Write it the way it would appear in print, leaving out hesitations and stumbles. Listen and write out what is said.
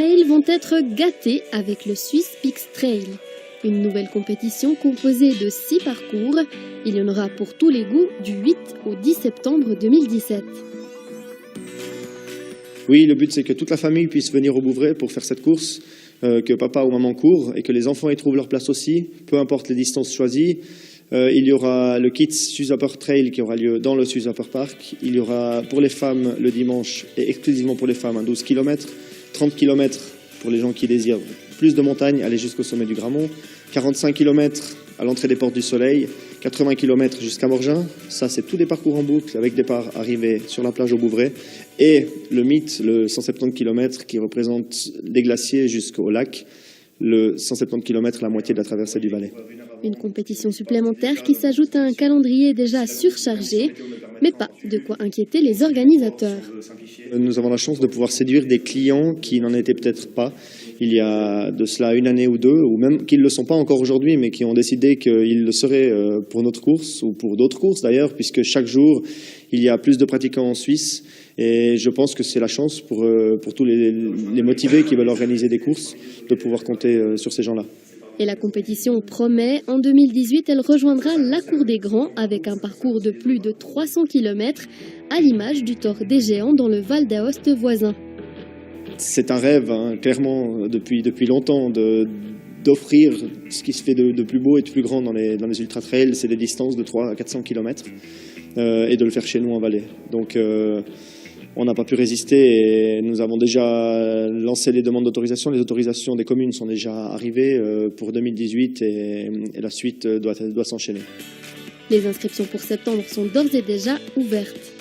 trails vont être gâtés avec le Swiss Peaks Trail. Une nouvelle compétition composée de 6 parcours. Il y en aura pour tous les goûts du 8 au 10 septembre 2017. Oui, le but c'est que toute la famille puisse venir au Bouvray pour faire cette course, que papa ou maman courent et que les enfants y trouvent leur place aussi, peu importe les distances choisies. Il y aura le Kids Swiss Upper Trail qui aura lieu dans le Swiss Upper Park. Il y aura pour les femmes le dimanche et exclusivement pour les femmes un 12 km, 30 km pour les gens qui désirent plus de montagne, aller jusqu'au sommet du Grammont, 45 km à l'entrée des Portes du Soleil, 80 km jusqu'à Morgin. Ça, c'est tous des parcours en boucle avec départ arrivé sur la plage au Bouvray. Et le mythe, le 170 km qui représente des glaciers jusqu'au lac, le 170 km, la moitié de la traversée du Valais. Une compétition supplémentaire qui s'ajoute à un calendrier déjà surchargé, mais pas de quoi inquiéter les organisateurs. Nous avons la chance de pouvoir séduire des clients qui n'en étaient peut-être pas il y a de cela une année ou deux, ou même qui ne le sont pas encore aujourd'hui, mais qui ont décidé qu'ils le seraient pour notre course, ou pour d'autres courses d'ailleurs, puisque chaque jour, il y a plus de pratiquants en Suisse. Et je pense que c'est la chance pour tous les motivés qui veulent organiser des courses, de pouvoir compter sur ces gens-là. Et la compétition promet, en 2018, elle rejoindra la Cour des Grands avec un parcours de plus de 300 km, à l'image du Tour des Géants dans le Val d'Aoste voisin. C'est un rêve, hein, clairement, depuis longtemps, d'offrir ce qui se fait de plus beau et de plus grand dans les ultra-trails, c'est des distances de 300 à 400 km, et de le faire chez nous en Valais. Donc on n'a pas pu résister et nous avons déjà lancé les demandes d'autorisation. Les autorisations des communes sont déjà arrivées pour 2018 et la suite doit s'enchaîner. Les inscriptions pour septembre sont d'ores et déjà ouvertes.